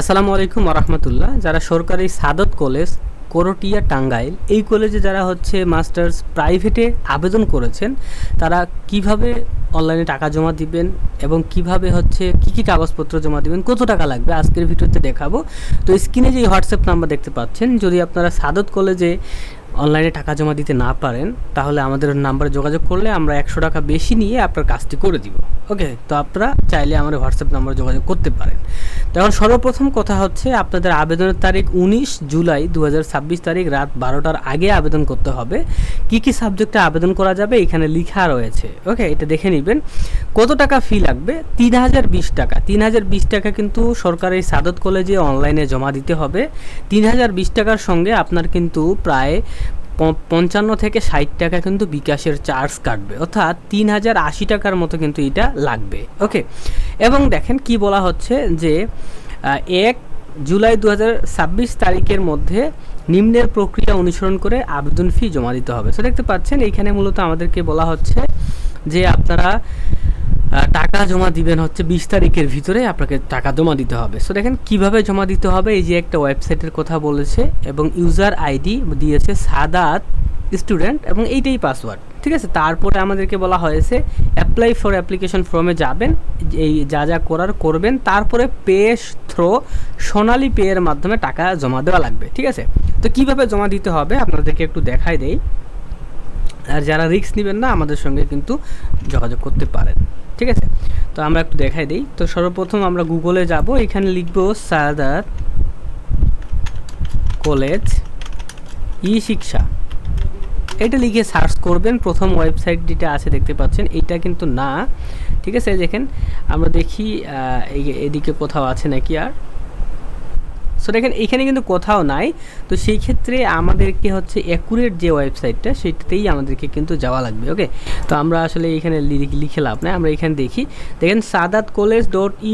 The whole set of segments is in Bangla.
আসসালামু আলাইকুম রহমতুল্লাহ। যারা সরকারি সাদত কলেজ করটিয়া টাঙ্গাইল এই কলেজে যারা মাস্টার্স প্রাইভেটে আবেদন করেছেন, তারা কিভাবে অনলাইনে টাকা জমা দিবেন এবং কিভাবে কি কি কাগজপত্র জমা দিবেন, কত টাকা লাগবে আজকের ভিডিওতে দেখাবো। তো স্ক্রিনে যে হোয়াটসঅ্যাপ নাম্বার দেখতে পাচ্ছেন, যদি আপনারা সাদত কলেজে অনলাইনে টাকা জমা দিতে না পারেন তাহলে আমাদের নাম্বারে যোগাযোগ করলে আমরা 100 টাকা বেশি নিয়ে আপনার কাজটি করে দিব। ওকে, তো আপনারা চাইলে আমার হোয়াটসঅ্যাপ নাম্বারে যোগাযোগ করতে পারেন। তো এখন সর্বপ্রথম কথা আপনাদের আবেদনের তারিখ 19 জুলাই 2026 তারিখ রাত 12টার আগে আবেদন করতে হবে। কি কি সাবজেক্টে আবেদন করা যাবে এখানে লেখা রয়েছে। ওকে, এটা দেখে নেবেন। কত টাকা ফি লাগবে? 3020 টাকা। 3020 টাকা কিন্তু সরকারি সাদত কলেজে অনলাইনে জমা দিতে হবে। 3020 টাকার সঙ্গে আপনার কিন্তু প্রায় 55 থেকে 60 টাকা কিন্তু বিকাশের চার্জ কাটবে, অর্থাৎ 3080 টাকার মতো কিন্তু এটা লাগবে। ওকে, এবং দেখেন কি বলা হচ্ছে যে 1 জুলাই 2026 তারিখের মধ্যে নিম্নের প্রক্রিয়া অনুসরণ করে আবেদন ফি জমা দিতে হবে। তো দেখতে পাচ্ছেন এইখানে মূলত আমাদেরকে বলা হচ্ছে যে আপনারা টাকা জমা দিবেন 20 তারিখের ভিতরে আপনাকে টাকা জমা দিতে হবে। সো দেখেন কিভাবে জমা দিতে হবে। এই যে একটা ওয়েবসাইটের কথা বলেছে এবং ইউজার আইডি দিয়েছে সাদাত স্টুডেন্ট এবং এইটাই পাসওয়ার্ড, ঠিক আছে। তারপরে আমাদেরকে বলা হয়েছে অ্যাপ্লাই ফর অ্যাপ্লিকেশন ফর্মে যাবেন, এই যা যা করার করবেন, তারপরে পে থ্রো সোনালী পে এর মাধ্যমে টাকা জমা দেওয়া লাগবে, ঠিক আছে। তো কিভাবে জমা দিতে হবে আপনাদেরকে একটু দেখাই দেই। আর যারা রিস্ক নেবেন না আমাদের সঙ্গে কিন্তু যোগাযোগ করতে পারেন, ঠিক আছে। তো আমরা একটু দেখাই দিই। তো সর্বপ্রথম আমরা গুগলে যাব, এখানে লিখব সাদাত কলেজ ই শিক্ষা, এটা লিখে সার্চ করবেন। প্রথম ওয়েবসাইট যেটা আছে দেখতে পাচ্ছেন এটা কিন্তু না, ঠিক আছে। দেখেন আমরা দেখি এদিকে কোথাও আছে নাকি। আর সো দেখেন এইখানে কিন্তু কোথাও নাই। তো সেই ক্ষেত্রে আমাদেরকে অ্যাকুরেট যে ওয়েবসাইটটা সেটাতেই আমাদেরকে কিন্তু যাওয়া লাগবে। ওকে, তো আমরা আসলে এখানে লিখে লাভ নাই, আমরা এখানে দেখেন সাদাত কলেজ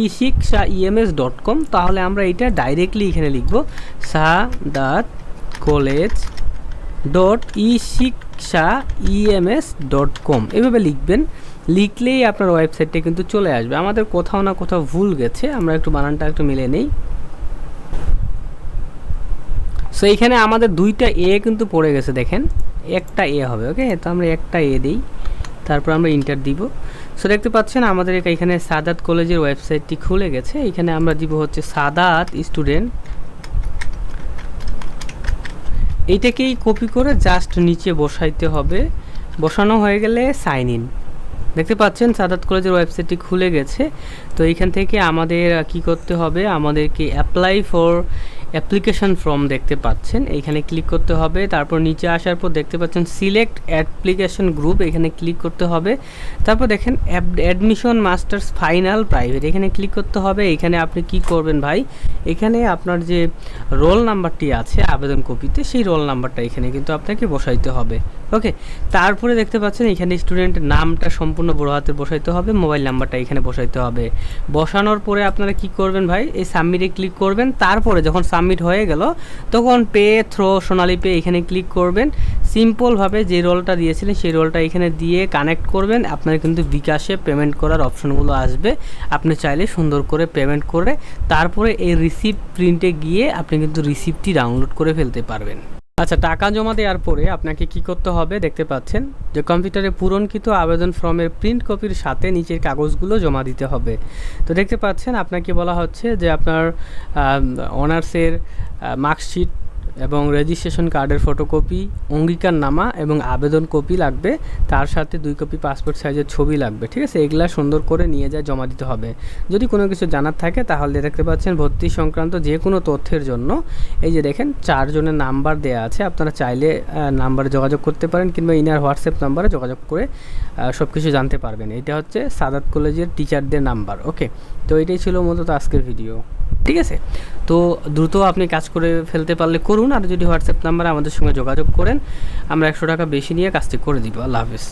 .eshikshaims.com। তাহলে আমরা এটা ডাইরেক্টলি এখানে লিখব সাদাত কলেজ .eshikshaims.com, এভাবে লিখবেন। লিখলেই আপনার ওয়েবসাইটটা কিন্তু চলে আসবে। আমাদের কোথাও না কোথাও ভুল গেছে, আমরা একটু বানানটা একটু মিলে নেই। সো এইখানে আমাদের দুইটা এ কিন্তু পড়ে গেছে, দেখেন একটা এ হবে। ওকে, তো আমরা একটা এ দিই, তারপর আমরা ইন্টার দিব। সো দেখতে পাচ্ছেন আমাদের এখানে সাদাত কলেজের ওয়েবসাইটটি খুলে গেছে। এখানে আমরা দিব সাদাত স্টুডেন্ট, এইটাকেই কপি করে জাস্ট নিচে বসাইতে হবে। বসানো হয়ে গেলে সাইন ইন, দেখতে পাচ্ছেন সাদাত কলেজের ওয়েবসাইটটি খুলে গেছে। তো এইখান থেকে আমাদের কি করতে হবে, আমাদেরকে অ্যাপ্লাই ফর অ্যাপ্লিকেশন ফর্ম দেখতে পাচ্ছেন, এইখানে ক্লিক করতে হবে। তারপর নিচে আসার পর দেখতে পাচ্ছেন সিলেক্ট অ্যাপ্লিকেশন গ্রুপ, এখানে ক্লিক করতে হবে। তারপর দেখেন অ্যাডমিশন মাস্টার্স ফাইনাল প্রাইভেট, এখানে ক্লিক করতে হবে। এখানে আপনি কি করবেন ভাই, এখানে আপনার যে রোল নাম্বারটি আছে আবেদন কপিতে, সেই রোল নাম্বারটা এখানে কিন্তু আপনাকে বসাইতে হবে। ওকে, তারপরে দেখতে পাচ্ছেন এখানে স্টুডেন্টের নামটা সম্পূর্ণ বড় হাতে বসাইতে হবে, মোবাইল নাম্বারটা এখানে বসাইতে হবে। বসানোর পরে আপনারা কি করবেন ভাই, এই সাবমিটে ক্লিক করবেন। তারপরে যখন সাবমিট হয়ে গেল তখন পে থ্রো সোনালী পে এখানে ক্লিক করবেন। সিম্পলভাবে যে রোলটা দিয়েছিলেন সেই রোলটা এখানে দিয়ে কানেক্ট করবেন। আপনার কিন্তু বিকাশে পেমেন্ট করার অপশনগুলো আসবে, আপনি চাইলে সুন্দর করে পেমেন্ট করে তারপরে এই রিসিপ্ট প্রিন্টে গিয়ে আপনি কিন্তু রিসিপ্টটি ডাউনলোড করে ফেলতে পারবেন। আচ্ছা, টাকা জমা দেওয়ার পরে আপনাকে কি করতে হবে, দেখতে পাচ্ছেন যে কম্পিউটারে পূরণকৃত আবেদন ফর্মের প্রিন্ট কপির সাথে নিচের কাগজগুলো জমা দিতে হবে। তো দেখতে পাচ্ছেন আপনাকে বলা হচ্ছে যে আপনার অনার্সের মার্কশিট এবং রেজিস্ট্রেশন কার্ডের ফটোকপি, অঙ্গীকারনামা এবং আবেদন কপি লাগবে, তার সাথে 2 কপি পাসপোর্ট সাইজের ছবি লাগবে, ঠিক আছে। এগুলা সুন্দর করে নিয়ে যায় জমা দিতে হবে। যদি কোনো কিছু জানার থাকে তাহলে দেখতে পাচ্ছেন ভর্তি সংক্রান্ত যে কোনো তথ্যের জন্য এই যে দেখেন 4 জনের নাম্বার দেওয়া আছে, আপনারা চাইলে নাম্বারে যোগাযোগ করতে পারেন কিংবা ইনার হোয়াটসঅ্যাপ নাম্বারে যোগাযোগ করে সব কিছু জানতে পারবেন। এটা সাদাত কলেজের টিচারদের নাম্বার। ওকে, তো এটাই ছিল মূলত আজকের ভিডিও, ঠিক আছে। তো দ্রুত আপনি কাজ করে ফেলতে পারলে করুন, আর যদি হোয়াটসঅ্যাপ নাম্বারে আমাদের সঙ্গে যোগাযোগ করেন আমরা 100 টাকা বেশি নিয়ে কাজটি করে দিব। আল্লাহ হাফিজ।